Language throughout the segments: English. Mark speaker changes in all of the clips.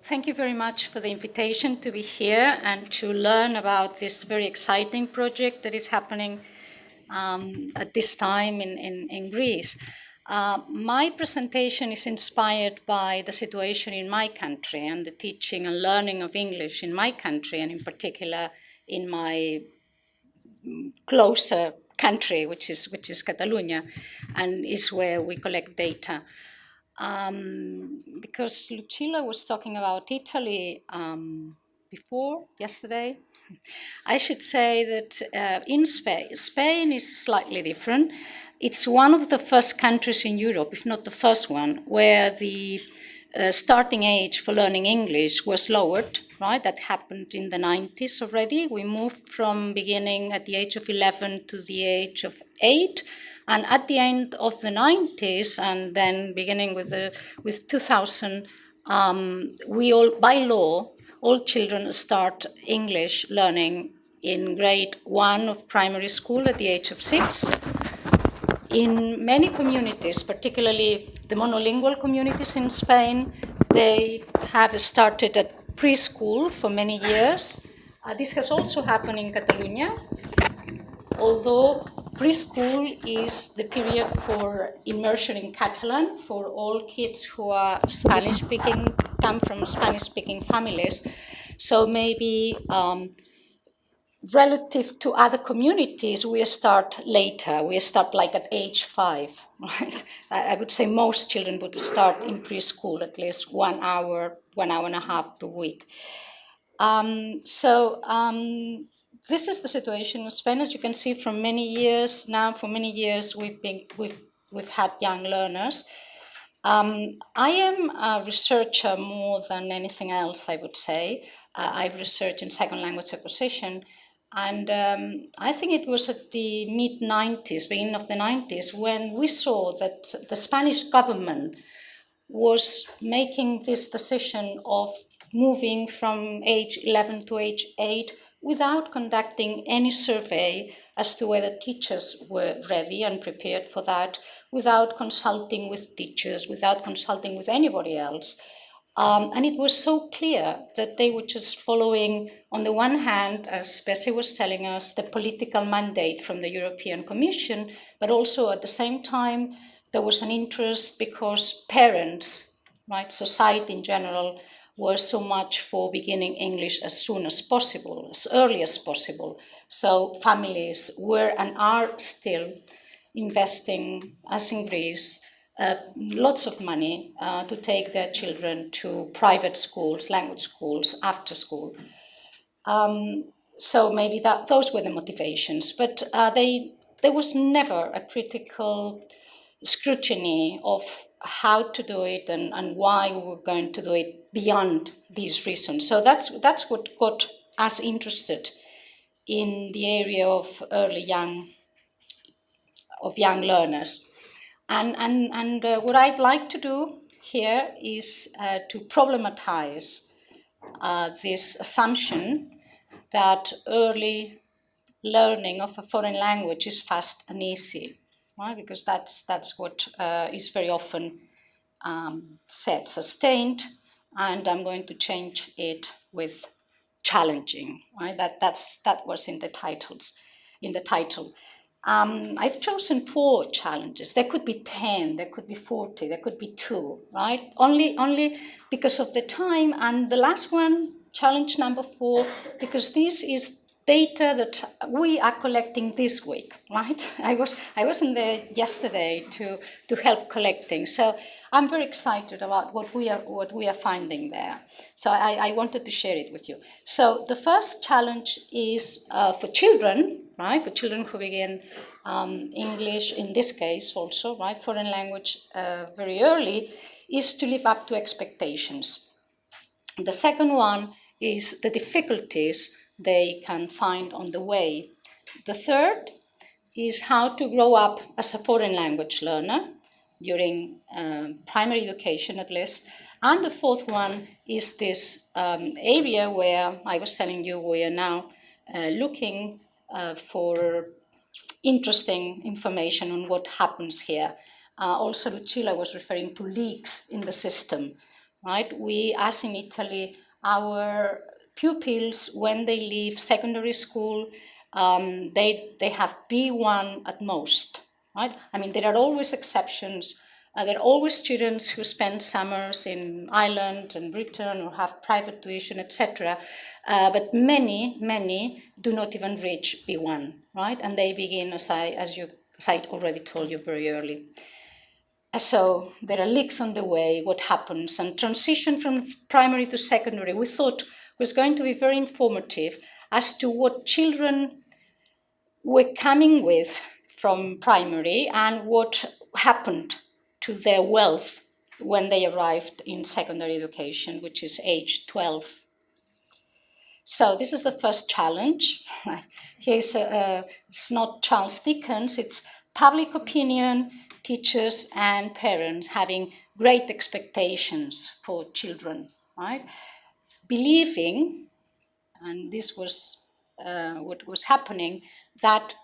Speaker 1: thank you very much for the invitation to be here and to learn about this very exciting project that is happening at this time in Greece. My presentation is inspired by the situation in my country and the teaching and learning of English in my country, and in particular in my closer country, which is Catalonia, and is where we collect data. Because Lucilla was talking about Italy yesterday, I should say that in Spain is slightly different. It's one of the first countries in Europe, if not the first one, where the starting age for learning English was lowered, right? That happened in the 90s already. We moved from beginning at the age of 11 to the age of 8. And at the end of the 90s, and then beginning with 2000, we all, by law, all children start English learning in grade 1 of primary school at the age of 6. In many communities, particularly the monolingual communities in Spain, they have started at preschool for many years. This has also happened in Catalonia, although preschool is the period for immersion in Catalan for all kids who are Spanish-speaking, come from Spanish-speaking families. So maybe relative to other communities, we start later. We start like at age 5. Right? I would say most children would start in preschool at least 1 hour and a half per week. This is the situation in Spain, as you can see, from many years now. For many years, we've had young learners. I am a researcher more than anything else, I would say. I've researched in second language acquisition, and I think it was at the mid-90s, beginning of the 90s, when we saw that the Spanish government was making this decision of moving from age 11 to age 8 without conducting any survey as to whether teachers were ready and prepared for that, without consulting with teachers, without consulting with anybody else. And it was so clear that they were just following, on the one hand, as Bessie was telling us, the political mandate from the European Commission, but also at the same time, there was an interest because parents, right, society in general, were so much for beginning English as soon as possible, as early as possible. So families were and are still investing, as in Greece, lots of money to take their children to private schools, language schools, after school. So maybe those were the motivations, but there was never a critical scrutiny of how to do it and why we were going to do it beyond these reasons. So that's what got us interested in the area of young learners. And what I'd like to do here is to problematize this assumption that early learning of a foreign language is fast and easy, right? Because that's what is very often said, sustained, and I'm going to change it with challenging, right? That was in the title. I've chosen 4 challenges. There could be 10, there could be 40, there could be 2, right? Only because of the time. And the last one, challenge number 4, because this is data that we are collecting this week, right? I wasn't there yesterday to help collecting, so I'm very excited about what we are finding there. So I wanted to share it with you. So the first challenge is for children, right? For children who begin English, in this case also, right? Foreign language very early, is to live up to expectations. The second one is the difficulties they can find on the way. The third is how to grow up as a foreign language learner during primary education at least. And the fourth one is this area where I was telling you we are now looking for interesting information on what happens here. Also, Lucilla was referring to leaks in the system. right? We, as in Italy, our pupils, when they leave secondary school, they have B1 at most, right? I mean, there are always exceptions. There are always students who spend summers in Ireland and Britain or have private tuition, etc. But many do not even reach B1, right? And they begin, as I already told you, very early. So there are leaks on the way, what happens, and transition from primary to secondary, we thought was going to be very informative as to what children were coming with from primary and what happened to their wealth when they arrived in secondary education, which is age 12. So this is the first challenge. Here's it's not Charles Dickens, it's public opinion, teachers and parents having great expectations for children, right? Believing, and this was what was happening, that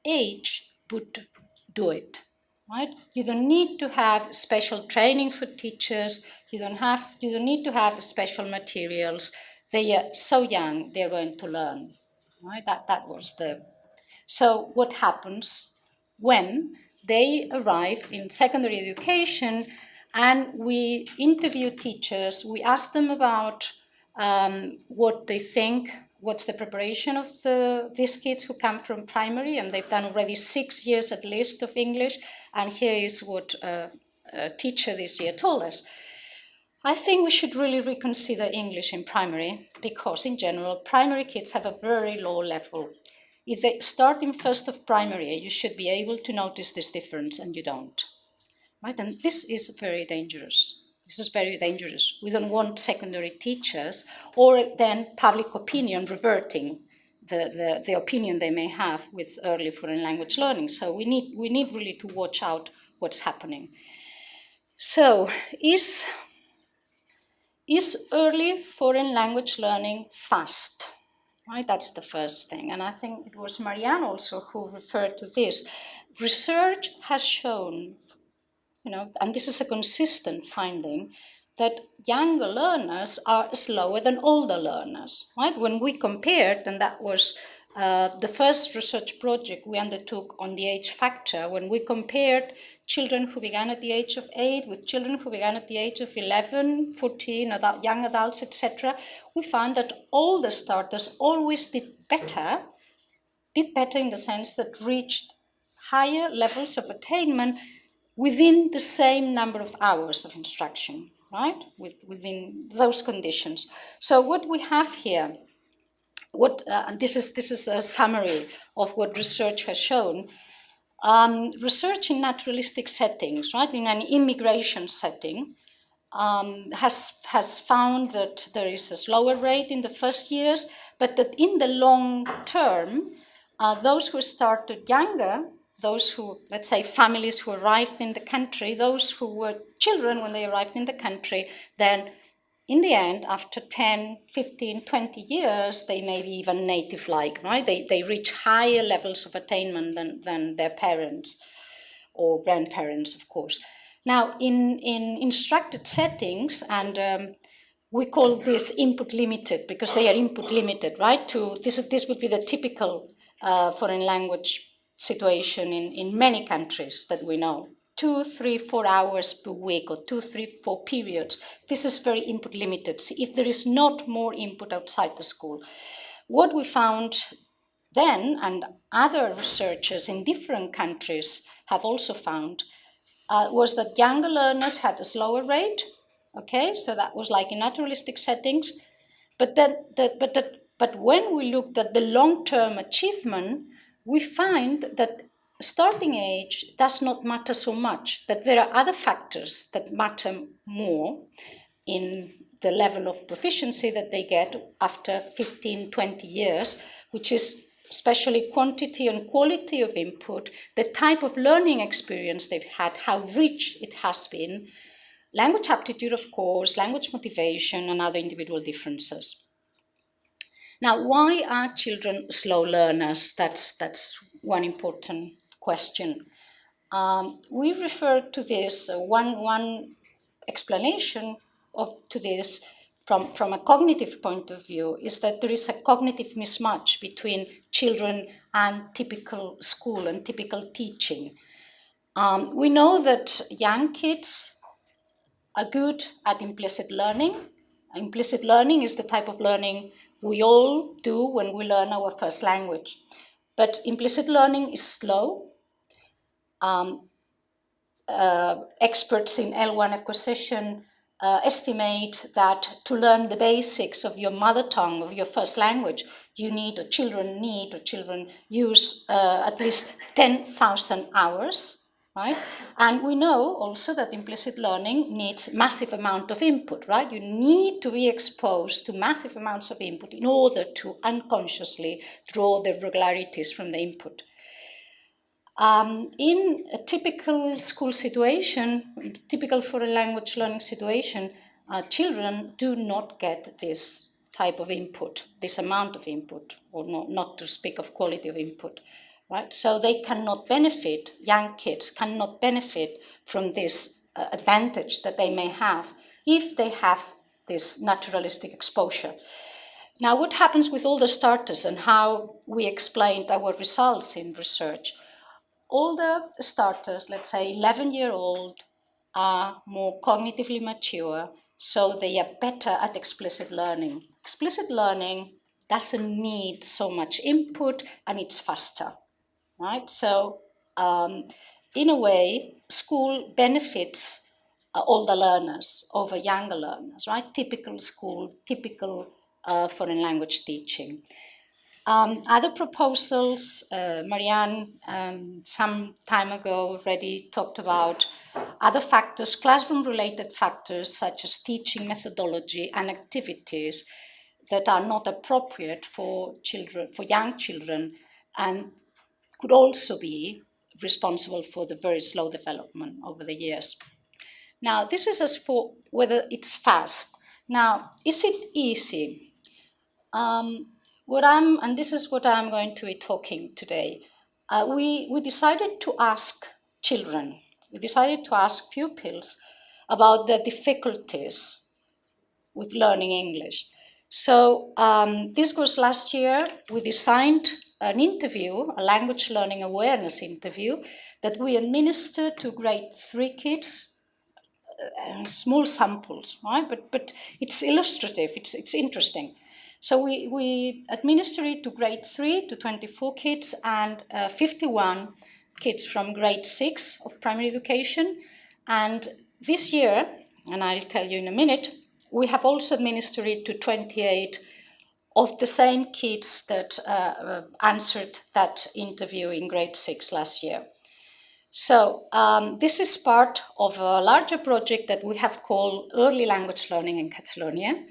Speaker 1: age would do it, right? You don't need to have special training for teachers. You don't need to have special materials. They are so young, they're going to learn, right? That was the... So what happens when they arrive in secondary education and we interview teachers, we ask them about what they think, what's the preparation of these kids who come from primary, and they've done already 6 years at least of English, and here is what a teacher this year told us. I think we should really reconsider English in primary because, in general, primary kids have a very low level. If they start in first of primary, you should be able to notice this difference, and you don't. Right? And this is very dangerous. This is very dangerous. We don't want secondary teachers or then public opinion reverting the opinion they may have with early foreign language learning. So we need really to watch out what's happening. So is early foreign language learning fast? Right, that's the first thing. And I think it was Marianne also who referred to this. Research has shown, and this is a consistent finding, that younger learners are slower than older learners, right? When we compared, and that was the first research project we undertook on the age factor, when we compared children who began at the age of 8 with children who began at the age of 11, 14, young adults, etc., we found that older starters always did better in the sense that reached higher levels of attainment within the same number of hours of instruction, right? Within those conditions. So what we have here, this is a summary of what research has shown. Research in naturalistic settings, right, in an immigration setting, has found that there is a slower rate in the first years, but that in the long term, those who started younger, those who, let's say, families who arrived in the country, those who were children when they arrived in the country, then in the end, after 10, 15, 20 years, they may be even native-like, right? They reach higher levels of attainment than their parents or grandparents, of course. Now, in instructed settings, and we call this input limited because they are input limited, right? This would be the typical foreign language situation in many countries that we know. 2, 3, 4 hours per week, or 2, 3, 4 periods. This is very input limited. See, if there is not more input outside the school. What we found then, and other researchers in different countries have also found, was that younger learners had a slower rate. Okay, so that was like in naturalistic settings. But when we looked at the long-term achievement, we find that starting age does not matter so much, that there are other factors that matter more in the level of proficiency that they get after 15, 20 years, which is especially quantity and quality of input, the type of learning experience they've had, how rich it has been, language aptitude, of course, language motivation, and other individual differences. Now, why are children slow learners? That's one important question. We refer to this, one explanation to this from a cognitive point of view is that there is a cognitive mismatch between children and typical school and typical teaching. We know that young kids are good at implicit learning. Implicit learning is the type of learning we all do when we learn our first language. But implicit learning is slow. Experts in L1 acquisition estimate that to learn the basics of your mother tongue, of your first language, you need, or children use at least 10,000 hours. Right? And we know also that implicit learning needs massive amount of input, right? You need to be exposed to massive amounts of input in order to unconsciously draw the regularities from the input. In a typical school situation, typical foreign language learning situation, children do not get this type of input, this amount of input, or not to speak of quality of input. Right? So they cannot benefit, young kids cannot benefit from this advantage that they may have if they have this naturalistic exposure. Now, what happens with all the starters and how we explained our results in research? All the starters, let's say 11-year-old, are more cognitively mature, so they are better at explicit learning. Explicit learning doesn't need so much input and it's faster. Right? So, in a way, school benefits older learners over younger learners, right? Typical school, typical foreign language teaching. Other proposals, Marianne some time ago already talked about other factors, classroom-related factors such as teaching methodology and activities that are not appropriate for children, for young children, and could also be responsible for the very slow development over the years. Now, this is as for whether it's fast. Now, is it easy? And this is what I'm going to be talking today. We decided to ask children, we decided to ask pupils about the difficulties with learning English. So this was last year. We designed an interview, a language learning awareness interview, that we administered to grade 3 kids, small samples, right? But it's illustrative, it's interesting. So we administered it to grade 3 to 24 kids and 51 kids from grade 6 of primary education. And this year, and I'll tell you in a minute, we have also administered it to 28 of the same kids that answered that interview in grade 6 last year. So this is part of a larger project that we have called Early Language Learning in Catalonia.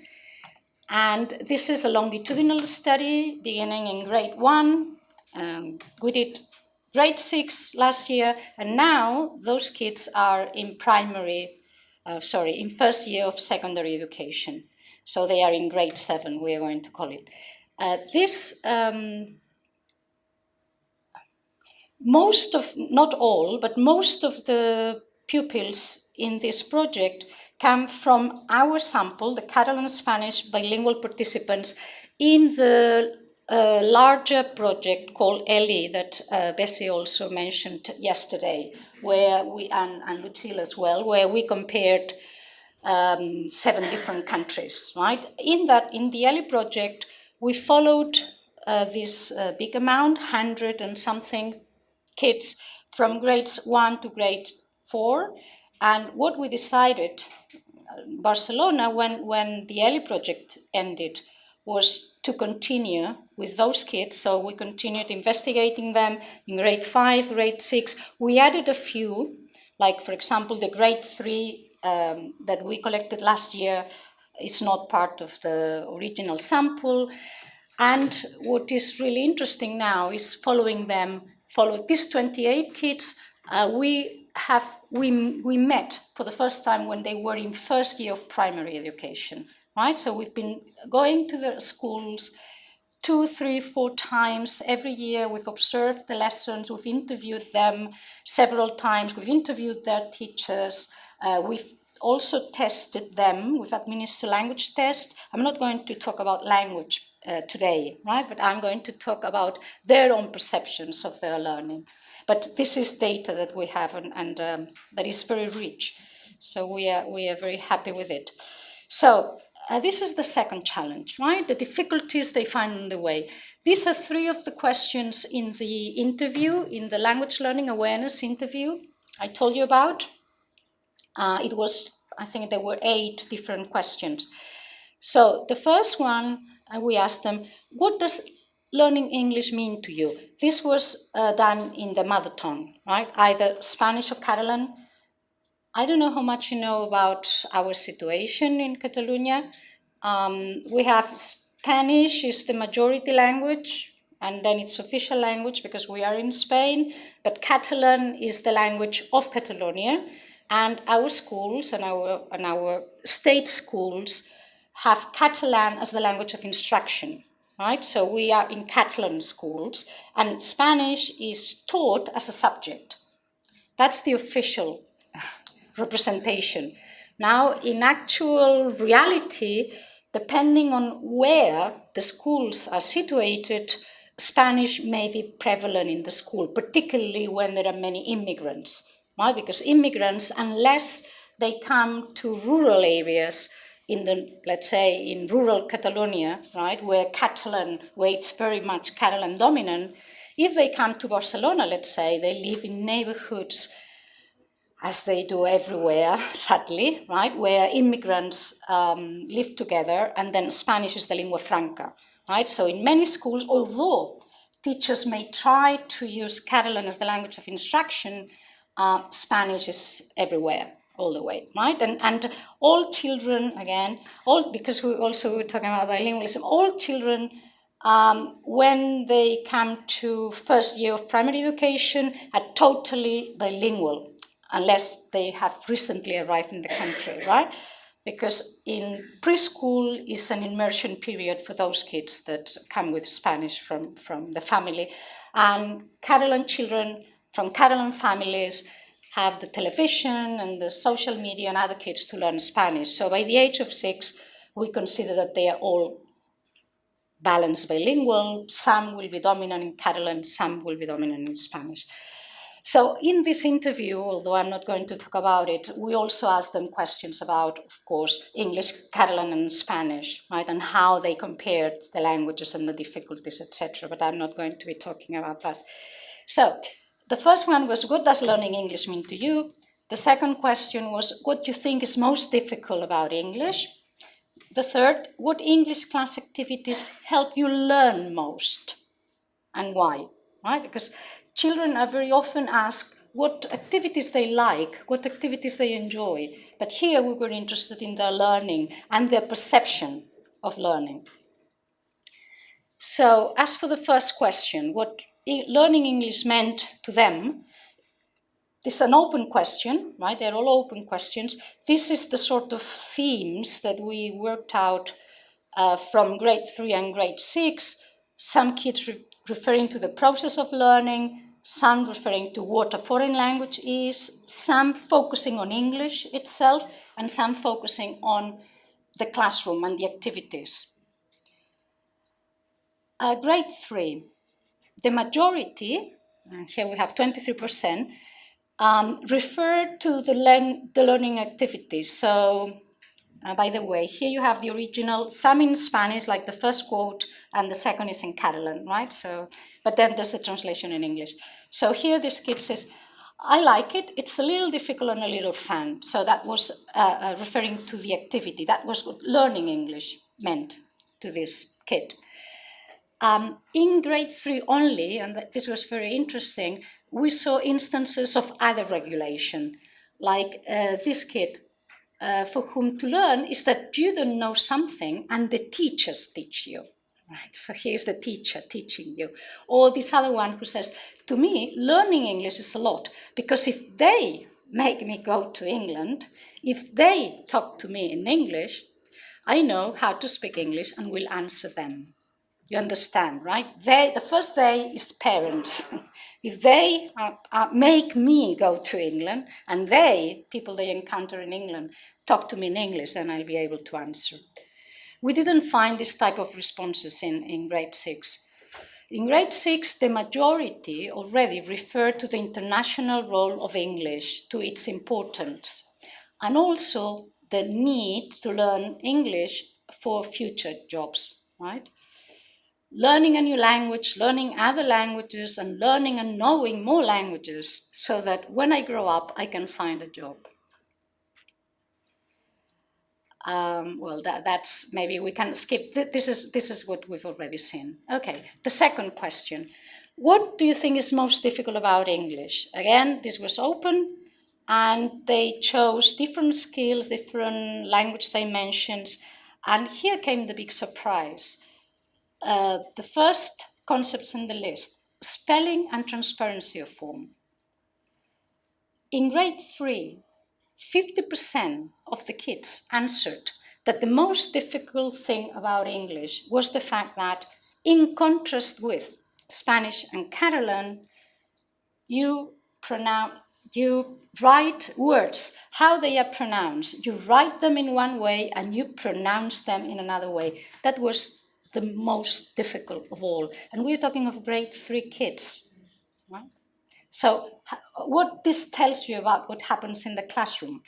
Speaker 1: And this is a longitudinal study beginning in grade 1. We did grade 6 last year, and now those kids are in in first year of secondary education. So they are in grade 7, we are going to call it. Not all, but most of the pupils in this project come from our sample, the Catalan-Spanish bilingual participants in the larger project called ELI that Bessie also mentioned yesterday, where and Lucille as well, where we compared 7 different countries, right? In the ELI project, we followed this big amount, 100 and something kids from grades 1 to grade 4. And what we decided, Barcelona, when the ELI project ended, was to continue with those kids. So we continued investigating them in grade 5, grade 6. We added a few, like, for example, the grade 3 that we collected last year is not part of the original sample. And what is really interesting now is following these 28 kids. We met for the first time when they were in first year of primary education, right? So we've been going to the schools 2, 3, 4 times every year. We've observed the lessons, we've interviewed them several times, we've interviewed their teachers, we've also tested them. We've administered language tests. I'm not going to talk about language today, right? But I'm going to talk about their own perceptions of their learning. But this is data that we have, and that is very rich. So we are very happy with it. So this is the second challenge, right? The difficulties they find on the way. These are three of the questions in the interview, in the language learning awareness interview I told you about. It was, I think there were 8 different questions. So the first one, we asked them, what does learning English mean to you? This was done in the mother tongue, right? Either Spanish or Catalan. I don't know how much you know about our situation in Catalonia. We have Spanish is the majority language, and then it's official language because we are in Spain, but Catalan is the language of Catalonia, and our schools and our state schools have Catalan as the language of instruction, right? So we are in Catalan schools, and Spanish is taught as a subject. That's the official representation. Now, in actual reality, depending on where the schools are situated, Spanish may be prevalent in the school, particularly when there are many immigrants, right? Because immigrants, unless they come to rural areas, let's say in rural Catalonia, right, where it's very much Catalan dominant, if they come to Barcelona, let's say, they live in neighborhoods, as they do everywhere, sadly, right, where immigrants live together, and then Spanish is the lingua franca, right? So in many schools, although teachers may try to use Catalan as the language of instruction, Spanish is everywhere, all the way, right? And all children, again, because we also were talking about bilingualism, all children, when they come to first year of primary education, are totally bilingual, unless they have recently arrived in the country, right? Because in preschool is an immersion period for those kids that come with Spanish from the family. And Catalan children from Catalan families have the television and the social media and other kids to learn Spanish. So by the age of 6, we consider that they are all balanced bilingual. Some will be dominant in Catalan, some will be dominant in Spanish. So in this interview, although I'm not going to talk about it, we also asked them questions about, of course, English, Catalan, and Spanish, right, and how they compared the languages and the difficulties, etc. But I'm not going to be talking about that. So the first one was, what does learning English mean to you? The second question was, what do you think is most difficult about English? The third, what English class activities help you learn most, and why, right? Because children are very often asked what activities they like, what activities they enjoy. But here we were interested in their learning and their perception of learning. So as for the first question, what learning English meant to them, this is an open question, right? They're all open questions. This is the sort of themes that we worked out from grade 3 and grade 6. Some kids referring to the process of learning, some referring to what a foreign language is, some focusing on English itself, and some focusing on the classroom and the activities. Grade 3, the majority, and here we have 23%, refer to the learning activities. So, by the way, here you have the original, some in Spanish, like the first quote, and the second is in Catalan, right? So, but then there's a translation in English. So here this kid says, I like it, it's a little difficult and a little fun. So that was referring to the activity. That was what learning English meant to this kid. In grade 3 only, and this was very interesting, we saw instances of other regulation, like this kid, for whom to learn is that you don't know something and the teachers teach you. Right? So here's the teacher teaching you. Or this other one who says, to me, learning English is a lot, because if they make me go to England, if they talk to me in English, I know how to speak English and will answer them. You understand, right? The first day is the parents. If they make me go to England, and people they encounter in England, talk to me in English, then I'll be able to answer. We didn't find this type of responses in grade 6. In grade 6, the majority already referred to the international role of English, to its importance, and also the need to learn English for future jobs, right? Learning a new language, learning other languages, and learning and knowing more languages so that when I grow up, I can find a job. Well, that's maybe we can skip. This is what we've already seen. Okay, the second question. What do you think is most difficult about English? Again, this was open, and they chose different skills, different language dimensions, and here came the big surprise. The first concepts in the list, spelling and transparency of form. In grade 3, 50% of the kids answered that the most difficult thing about English was the fact that, in contrast with Spanish and Catalan, you write words, how they are pronounced. You write them in one way and you pronounce them in another way. That was the most difficult of all. And we're talking of grade 3 kids, right? So what this tells you about what happens in the classroom.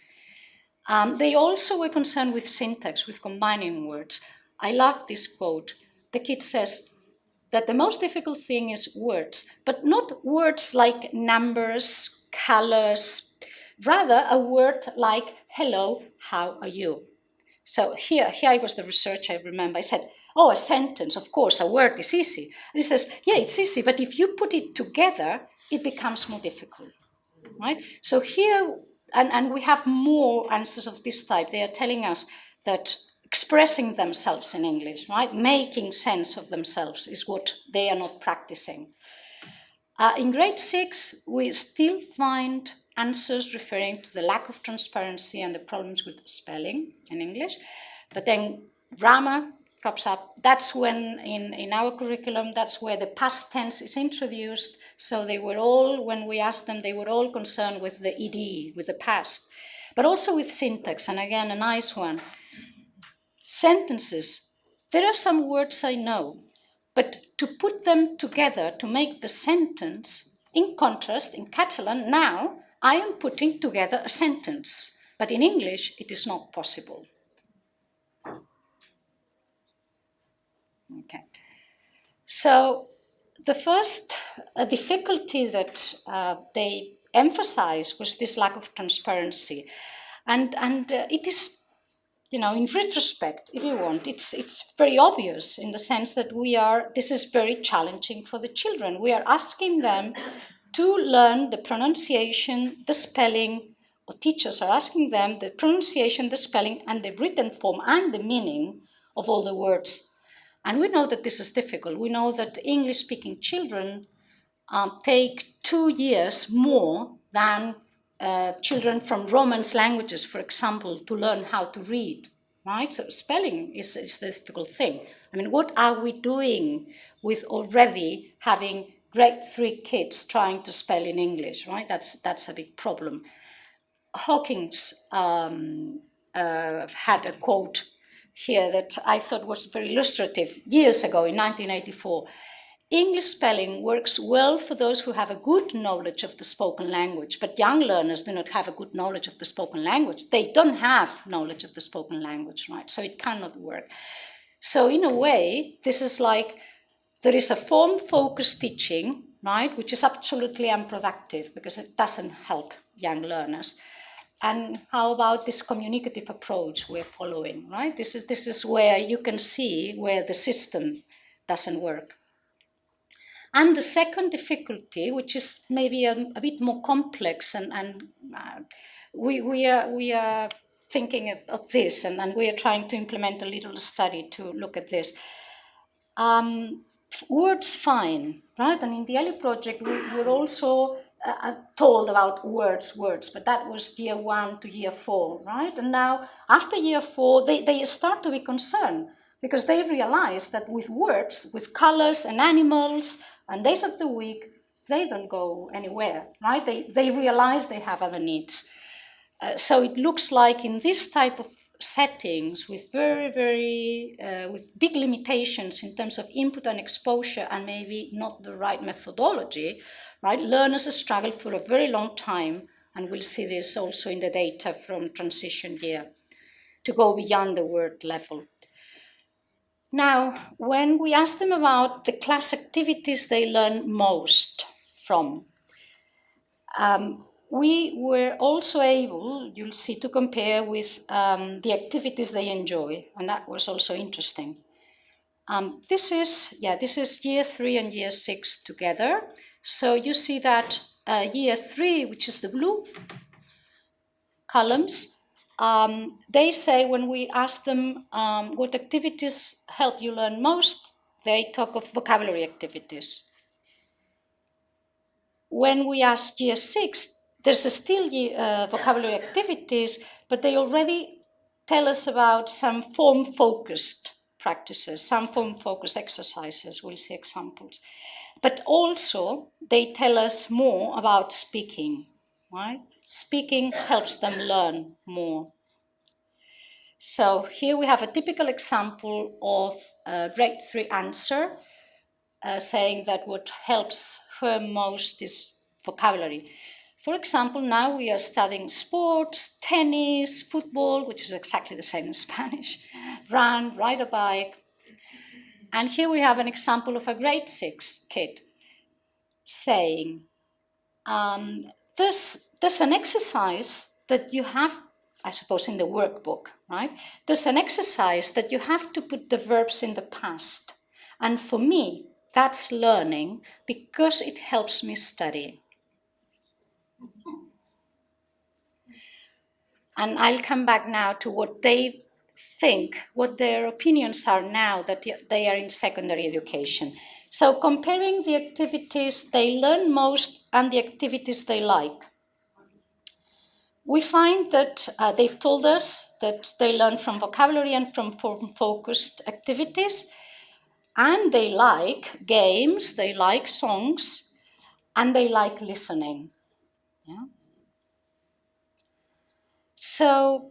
Speaker 1: They also were concerned with syntax, with combining words. I love this quote. The kid says that the most difficult thing is words, but not words like numbers, colors, rather a word like, hello, how are you? So here I was the researcher, I remember. I said, oh, a sentence, of course, a word is easy. And he says, yeah, it's easy, but if you put it together, it becomes more difficult, right? So here, and we have more answers of this type. They are telling us that expressing themselves in English, right, making sense of themselves is what they are not practicing. In grade 6, we still find answers referring to the lack of transparency and the problems with spelling in English, but then grammar crops up. That's when, in our curriculum, that's where the past tense is introduced. So they were all, when we asked them, they were all concerned with the ed, with the past, but also with syntax. And again, a nice one. Sentences. There are some words I know, but to put them together to make the sentence, in contrast, in Catalan, now I am putting together a sentence, but in English it is not possible. Okay. So the first difficulty that they emphasized was this lack of transparency. And it is, in retrospect, if you want, it's very obvious in the sense that this is very challenging for the children. We are asking them to learn the pronunciation, the spelling, or teachers are asking them the pronunciation, the spelling, and the written form and the meaning of all the words. And we know that this is difficult. We know that English-speaking children take 2 years more than children from Romance languages, for example, to learn how to read, right? So spelling is the difficult thing. I mean, what are we doing with already having grade 3 kids trying to spell in English, right? That's a big problem. Hawkins had a quote here that I thought was very illustrative years ago in 1984. English spelling works well for those who have a good knowledge of the spoken language, but young learners do not have a good knowledge of the spoken language. They don't have knowledge of the spoken language, right? So it cannot work. So in a way, this is like there is a form-focused teaching, right, which is absolutely unproductive because it doesn't help young learners. And how about this communicative approach we're following, right? This is where you can see where the system doesn't work. And the second difficulty, which is maybe a bit more complex, and we are thinking of this, and we are trying to implement a little study to look at this. Words fine, right? And in the early project, we were also told about words, but that was year 1 to year 4, right? And now, after year 4, they start to be concerned because they realize that with words, with colors and animals and days of the week, they don't go anywhere, right? They realize they have other needs. So it looks like in this type of settings with with big limitations in terms of input and exposure and maybe not the right methodology, right? Learners struggle for a very long time, and we'll see this also in the data from transition year, to go beyond the word level. Now, when we ask them about the class activities they learn most from, we were also able, you'll see, to compare with the activities they enjoy, and that was also interesting. This is year 3 and year 6 together. So you see that year 3, which is the blue columns, they say when we ask them what activities help you learn most, they talk of vocabulary activities. When we ask year 6, there's still vocabulary activities, but they already tell us about some form-focused practices, some form-focused exercises. We'll see examples. But also, they tell us more about speaking, right? Speaking helps them learn more. So here we have a typical example of a grade 3 answer saying that what helps her most is vocabulary. For example, now we are studying sports, tennis, football, which is exactly the same in Spanish, run, ride a bike. And here we have an example of a grade 6 kid saying, there's an exercise that you have, I suppose in the workbook, right? There's an exercise that you have to put the verbs in the past. And for me, that's learning because it helps me study. And I'll come back now to what they think, what their opinions are now that they are in secondary education. So comparing the activities they learn most and the activities they like, we find that they've told us that they learn from vocabulary and from form-focused activities, and they like games, they like songs, and they like listening. Yeah? So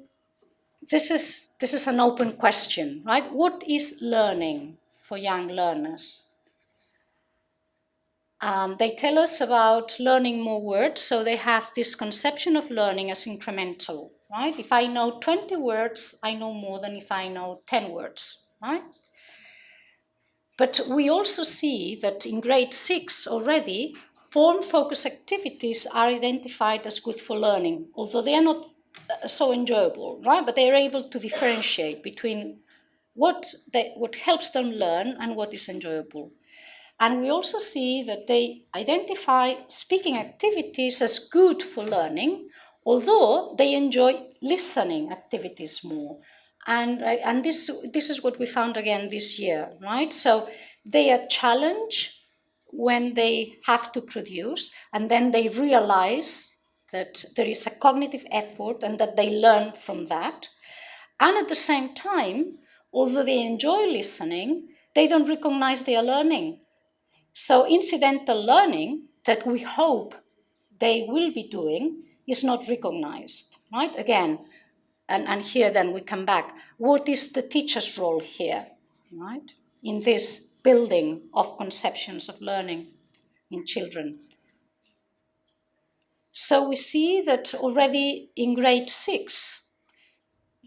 Speaker 1: this is an open question, right? What is learning for young learners? They tell us about learning more words, so they have this conception of learning as incremental, right? If I know 20 words, I know more than if I know 10 words, right? But we also see that in grade 6 already, form-focused activities are identified as good for learning, although they are not so enjoyable, right? But they are able to differentiate between what helps them learn and what is enjoyable. And we also see that they identify speaking activities as good for learning, although they enjoy listening activities more. And this is what we found again this year, right? So they are challenged when they have to produce, and then they realize that there is a cognitive effort and that they learn from that. And at the same time, although they enjoy listening, they don't recognize they are learning. So incidental learning that we hope they will be doing is not recognized, right? Again, and here then we come back. What is the teacher's role here, right? In this building of conceptions of learning in children. So we see that already in grade 6,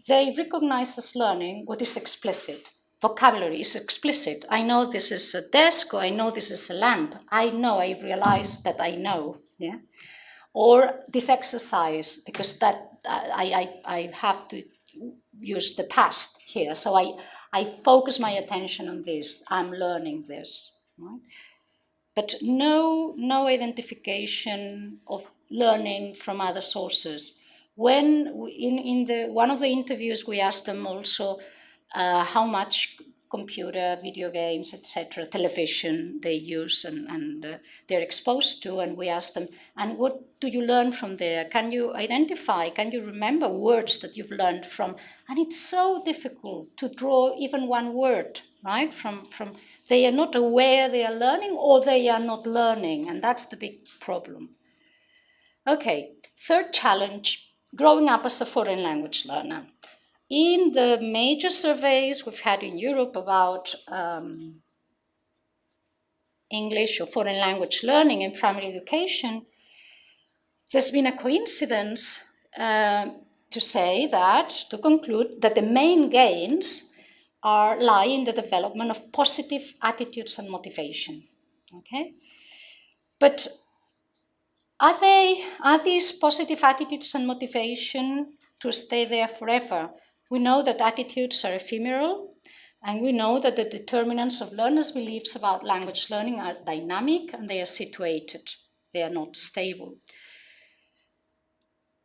Speaker 1: they recognize as learning what is explicit. Vocabulary is explicit. I know this is a desk, or I know this is a lamp. I realize that I know, yeah? Or this exercise, because that I have to use the past here. So I focus my attention on this. I'm learning this, right? But no identification of learning from other sources. When in one of the interviews we asked them also how much computer, video games, etc., television they use and they're exposed to, and we asked them, and what do you learn from there? Can you identify, can you remember words that you've learned from? And it's so difficult to draw even one word, right, from They are not aware they are learning, or they are not learning, and that's the big problem. Okay, third challenge, growing up as a foreign language learner. In the major surveys we've had in Europe about English or foreign language learning in primary education, there's been a coincidence to conclude that the main gains lie in the development of positive attitudes and motivation. Okay, but are these positive attitudes and motivation to stay there forever? We know that attitudes are ephemeral, and we know that the determinants of learners' beliefs about language learning are dynamic and they are situated. They are not stable.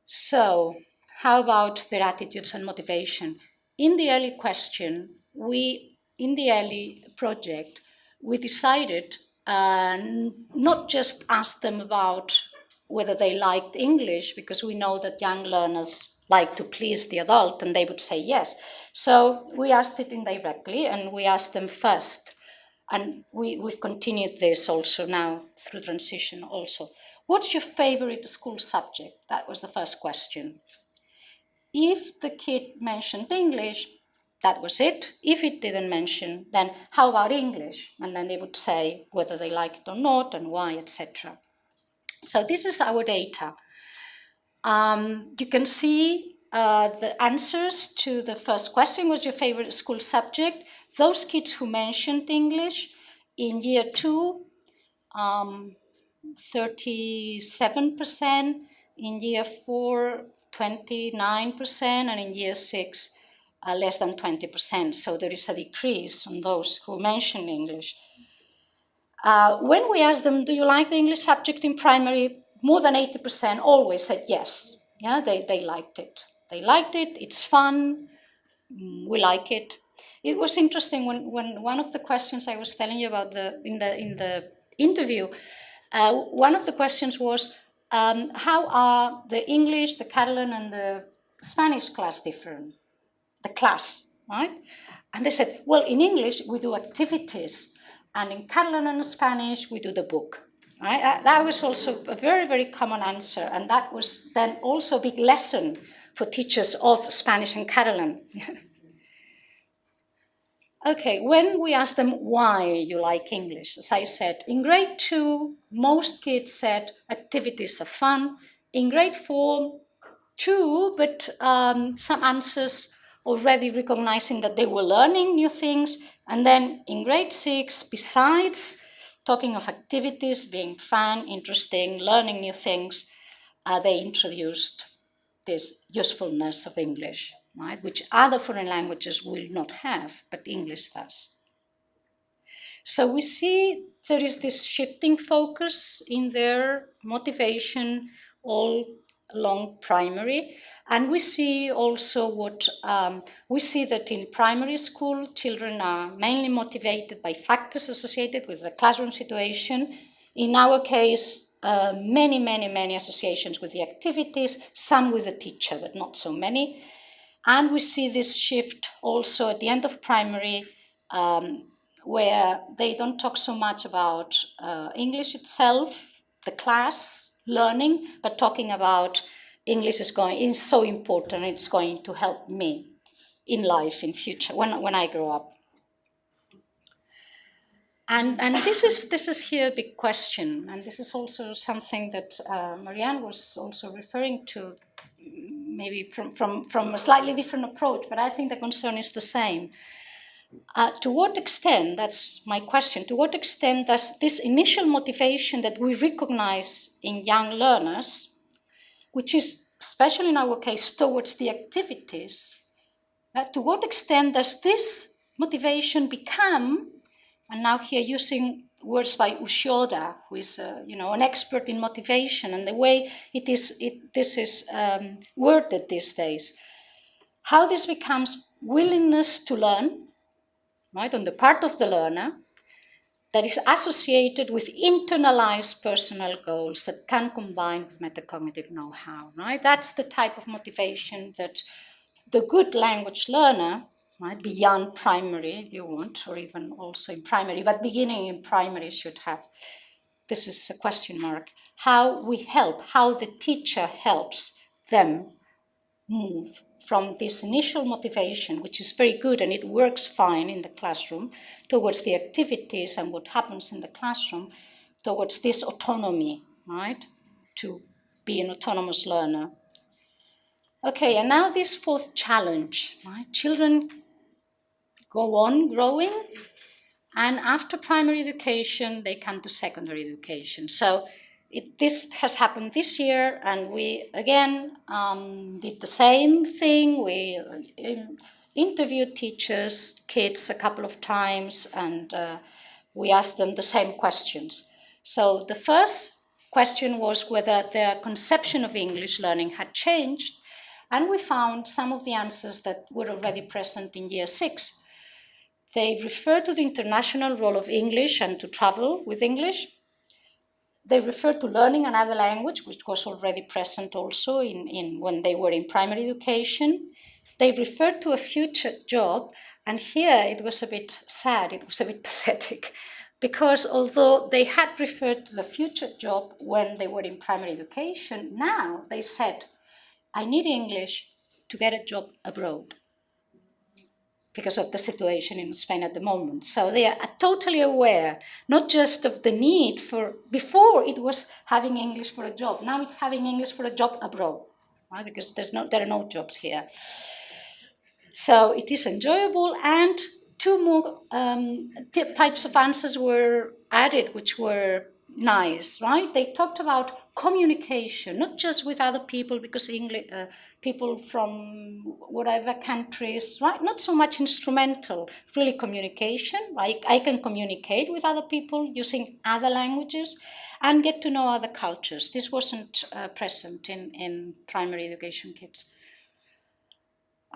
Speaker 1: So, how about their attitudes and motivation? In the early question, in the early project, we decided not just ask them about whether they liked English, because we know that young learners like to please the adult, and they would say yes. So we asked it indirectly, and we asked them first. And we've continued this also now through transition also. What's your favorite school subject? That was the first question. If the kid mentioned English, that was it. If it didn't mention, then how about English? And then they would say whether they like it or not and why, etc. So this is our data. You can see the answers to the first question, what's your favorite school subject? Those kids who mentioned English in year 2, 37%, in year 4, 29%, and in year 6, less than 20%. So there is a decrease on those who mention English. When we asked them, do you like the English subject in primary? More than 80% always said yes. Yeah, they liked it. They liked it, it's fun, we like it. It was interesting when one of the questions I was telling you about in the interview, one of the questions was, how are the English, the Catalan, and the Spanish class different? The class, right? And they said, well, in English, we do activities, and in Catalan and Spanish, we do the book. Right? That was also a very, very common answer, and that was then also a big lesson for teachers of Spanish and Catalan. Okay, when we asked them why you like English, as I said, in grade 2, most kids said activities are fun. In grade 4, too, but some answers already recognizing that they were learning new things. And then in grade 6, besides talking of activities being fun, interesting, learning new things, they introduced this usefulness of English, right, which other foreign languages will not have, but English does. So we see there is this shifting focus in their motivation all along primary. And we see also we see that in primary school, children are mainly motivated by factors associated with the classroom situation. In our case, many associations with the activities, some with the teacher, but not so many. And we see this shift also at the end of primary, where they don't talk so much about English itself, the class, learning, but talking about English is so important, it's going to help me in life, in future, when I grow up. And this is here a big question, and this is also something that Marianne was also referring to, maybe from a slightly different approach, but I think the concern is the same. To what extent, that's my question, to what extent does this initial motivation that we recognize in young learners, which is, especially in our case, towards the activities, to what extent does this motivation become, and now here using words by Ushoda, who is an expert in motivation and the way this is worded these days, how this becomes willingness to learn, right, on the part of the learner, that is associated with internalized personal goals that can combine with metacognitive know-how, right? That's the type of motivation that the good language learner right? Beyond primary, if you want, or even also in primary, but beginning in primary should have, this is a question mark, how we help, how the teacher helps them move from this initial motivation, which is very good and it works fine in the classroom, towards the activities and what happens in the classroom, towards this autonomy, right? To be an autonomous learner. Okay, and now this fourth challenge, right? Children go on growing, and after primary education, they come to secondary education. So this has happened this year, and we again did the same thing. We interviewed teachers, kids a couple of times, and we asked them the same questions. So the first question was whether their conception of English learning had changed, and we found some of the answers that were already present in year 6. They refer to the international role of English and to travel with English. They refer to learning another language, which was already present also when they were in primary education. They refer to a future job, and here it was a bit sad, it was a bit pathetic, because although they had referred to the future job when they were in primary education, now they said, I need English to get a job abroad, because of the situation in Spain at the moment. So they are totally aware, not just of the need for, before it was having English for a job, now it's having English for a job abroad, right? Because there are no jobs here. So it is enjoyable, and 2 more types of answers were added, which were nice, right? They talked about communication, not just with other people, because English, people from whatever countries, right? Not so much instrumental, really communication. I can communicate with other people using other languages and get to know other cultures. This wasn't present in primary education kids.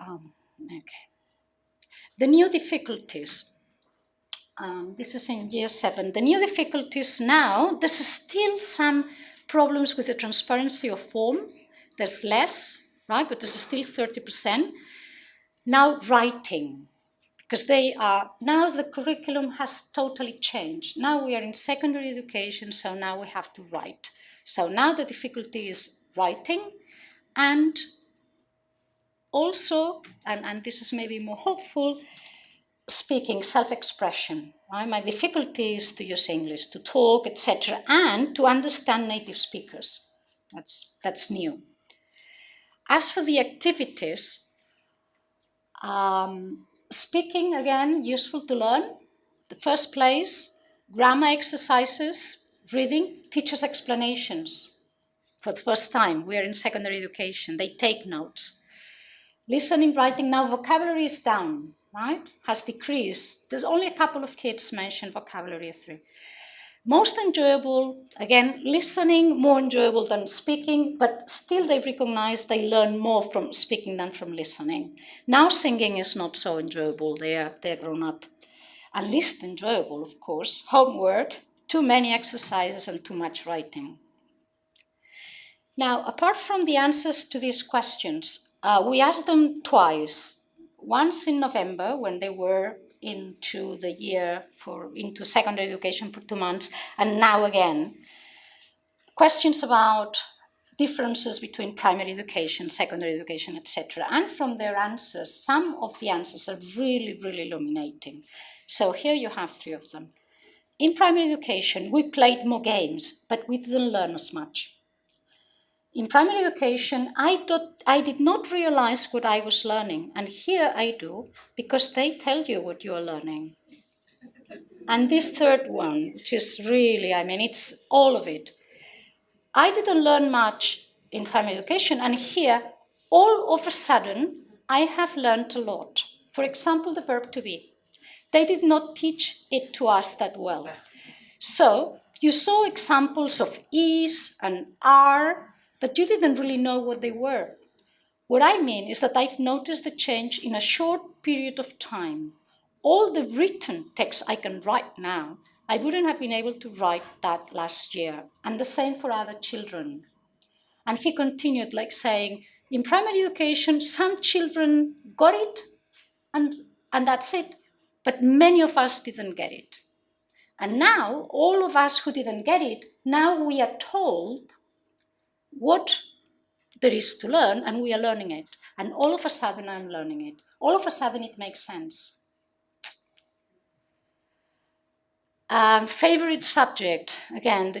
Speaker 1: Okay. The new difficulties. This is in year 7. The new difficulties now, there's still some problems with the transparency of form. There's less, right? But there's still 30%. Now writing, because now the curriculum has totally changed. Now we are in secondary education, so now we have to write. So now the difficulty is writing, and also, and this is maybe more hopeful, speaking, self-expression. Right? My difficulty is to use English, to talk, etc., and to understand native speakers. That's new. As for the activities, speaking, again, useful to learn. The first place, grammar exercises, reading, teachers' explanations. For the first time, we are in secondary education. They take notes. Listening, writing, now vocabulary is down, right? Has decreased. There's only a couple of kids mentioned vocabulary 3. Most enjoyable, again, listening, more enjoyable than speaking, but still they recognize they learn more from speaking than from listening. Now singing is not so enjoyable, they're grown up. And least enjoyable, of course, homework, too many exercises and too much writing. Now, apart from the answers to these questions, we asked them twice. Once in November, when they were into secondary education for 2 months, and now again. Questions about differences between primary education, secondary education, etc. And from their answers, some of the answers are really, really illuminating. So here you have 3 of them. In primary education, we played more games, but we didn't learn as much. In primary education, I did not realize what I was learning, and here I do, because they tell you what you are learning. And this third one, which is really, it's all of it. I didn't learn much in primary education, and here, all of a sudden, I have learned a lot. For example, the verb to be. They did not teach it to us that well. So, you saw examples of is and are, but you didn't really know what they were. What I mean is that I've noticed the change in a short period of time. All the written text I can write now, I wouldn't have been able to write that last year. And the same for other children. And he continued saying, in primary education, some children got it and and that's it. But many of us didn't get it. And now, all of us who didn't get it, now we are told what there is to learn, and we are learning it. And all of a sudden, I'm learning it. All of a sudden, it makes sense. Favorite subject, again,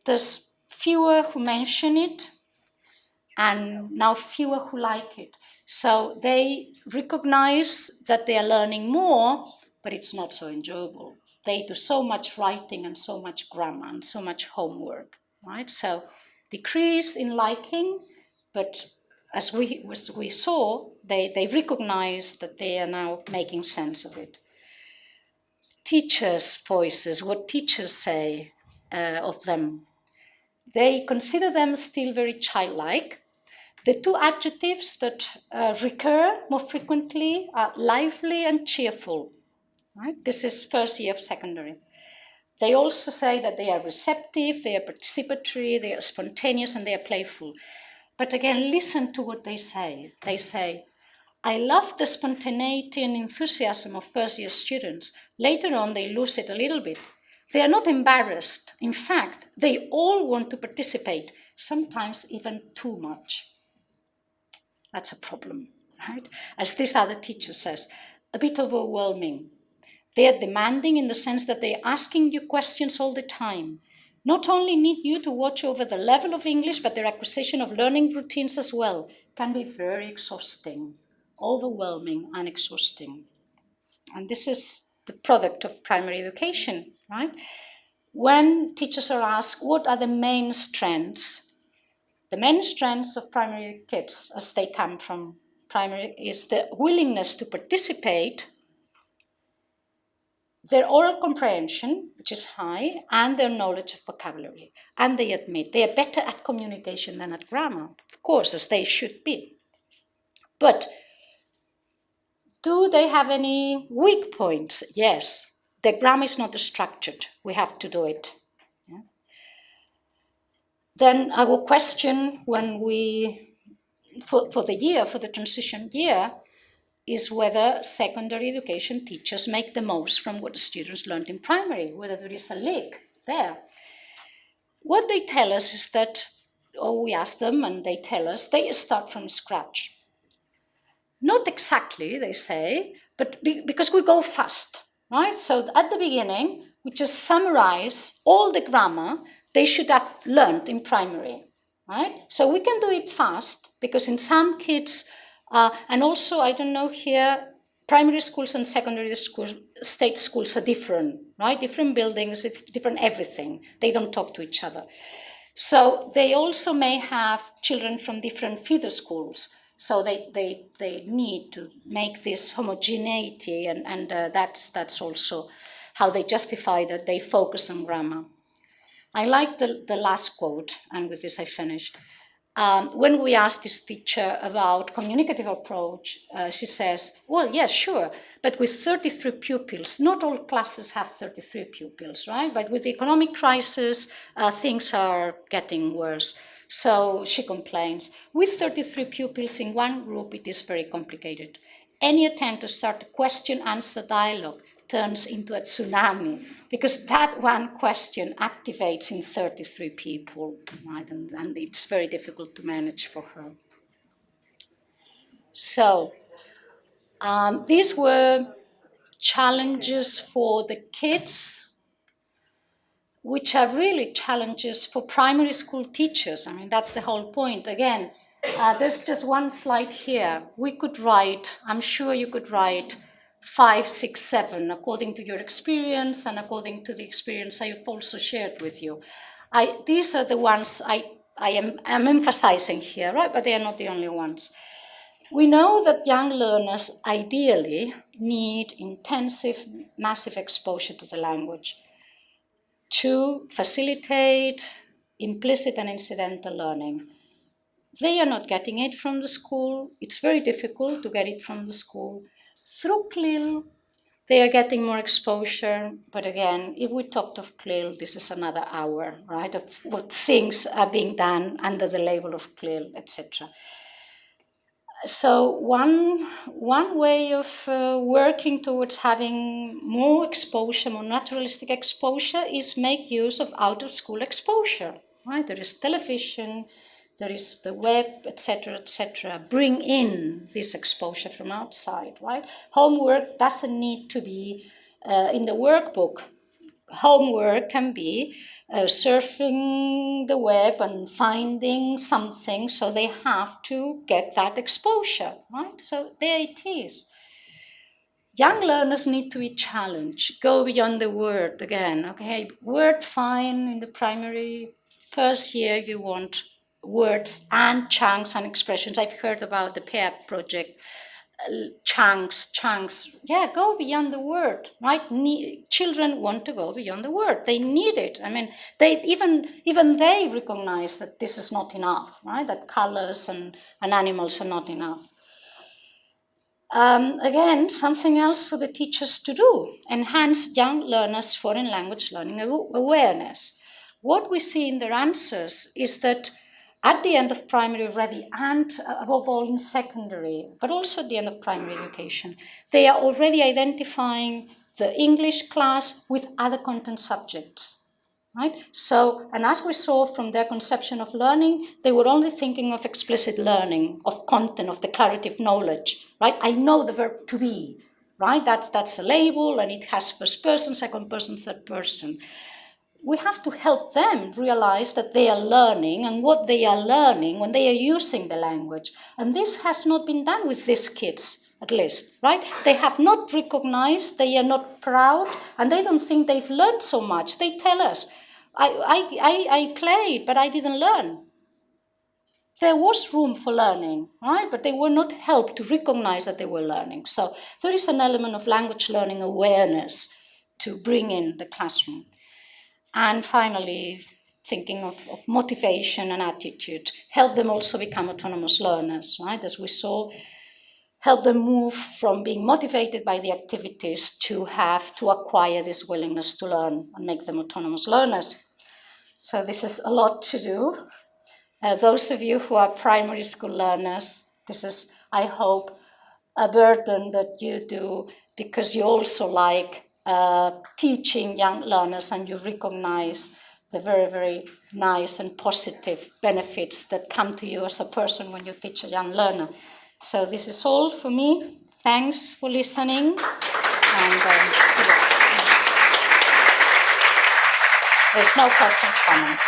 Speaker 1: there's fewer who mention it, and now fewer who like it. So they recognize that they are learning more, but it's not so enjoyable. They do so much writing and so much grammar and so much homework, right? So decrease in liking, but as we saw, they recognize that they are now making sense of it. Teachers' voices, what teachers say of them. They consider them still very childlike. The two adjectives that recur more frequently are lively and cheerful. Right? This is first year of secondary. They also say that they are receptive, they are participatory, they are spontaneous, and they are playful. But again, listen to what they say. They say, I love the spontaneity and enthusiasm of first year students. Later on, they lose it a little bit. They are not embarrassed. In fact, they all want to participate, sometimes even too much. That's a problem, right? As this other teacher says, a bit overwhelming. They are demanding in the sense that they are asking you questions all the time. Not only need you to watch over the level of English, but their acquisition of learning routines as well can be very exhausting, overwhelming and exhausting. And this is the product of primary education, right? When teachers are asked, what are the main strengths? The main strengths of primary kids, as they come from primary, is the willingness to participate, their oral comprehension, which is high, and their knowledge of vocabulary. And they admit they are better at communication than at grammar, of course, as they should be. But do they have any weak points? Yes. The grammar is not structured. We have to do it. Yeah. Then our question when for the transition year, is whether secondary education teachers make the most from what the students learned in primary, whether there is a leak there. What they tell us is that, or we ask them and they tell us, they start from scratch. Not exactly, they say, but because we go fast, right? So at the beginning, we just summarize all the grammar they should have learned in primary, right? So we can do it fast because in some kids, and also, I don't know here, primary schools and secondary schools, state schools are different, right? Different buildings, different everything. They don't talk to each other. So they also may have children from different feeder schools. So they need to make this homogeneity, and that's also how they justify that they focus on grammar. I like the last quote, and with this I finish. When we asked this teacher about communicative approach, she says, well, yes, sure, but with 33 pupils, not all classes have 33 pupils, right? But with the economic crisis, things are getting worse. So she complains, with 33 pupils in one group, it is very complicated. Any attempt to start a question-answer dialogue turns into a tsunami, because that one question activates in 33 people, right? And it's very difficult to manage for her. So these were challenges for the kids, which are really challenges for primary school teachers. I mean, that's the whole point. Again, there's just one slide here. We could write, I'm sure you could write 5, 6, 7, according to your experience and according to the experience I've also shared with you. These are the ones I am emphasizing here, right? But they are not the only ones. We know that young learners ideally need intensive, massive exposure to the language to facilitate implicit and incidental learning. They are not getting it from the school. It's very difficult to get it from the school. Through CLIL, they are getting more exposure, but again, if we talked of CLIL, this is another hour, right, of what things are being done under the label of CLIL, etc. So one way of working towards having more exposure, more naturalistic exposure, is make use of out-of-school exposure. Right? There is television, there is the web, etc., etc. Bring in this exposure from outside. Right? Homework doesn't need to be in the workbook. Homework can be surfing the web and finding something, so they have to get that exposure, right? So there it is. Young learners need to be challenged, go beyond the word again, okay? Word fine in the primary first year, you want words and chunks and expressions. I've heard about the PAIR project. Chunks, yeah, go beyond the word, right? Children want to go beyond the word. They need it. I mean, they even they recognize that this is not enough, right? That colors and animals are not enough. Again, something else for the teachers to do: enhance young learners' foreign language learning awareness. What we see in their answers is that at the end of primary already, and above all in secondary, but also at the end of primary education, they are already identifying the English class with other content subjects, right? So, and as we saw from their conception of learning, they were only thinking of explicit learning, of content, of declarative knowledge, right? I know the verb to be, right? That's a label, and it has first person, second person, third person. We have to help them realize that they are learning and what they are learning when they are using the language. And this has not been done with these kids, at least, right? They have not recognized, they are not proud, and they don't think they've learned so much. They tell us, I played, but I didn't learn. There was room for learning, right? But they were not helped to recognize that they were learning. So there is an element of language learning awareness to bring in the classroom. And finally, thinking of motivation and attitude, help them also become autonomous learners, right? As we saw, help them move from being motivated by the activities to have to acquire this willingness to learn and make them autonomous learners. So this is a lot to do. Those of you who are primary school learners, this is, I hope, a burden that you do because you also like teaching young learners, and you recognize the very, very nice and positive benefits that come to you as a person when you teach a young learner. So this is all for me. Thanks for listening. And there's no questions, comments.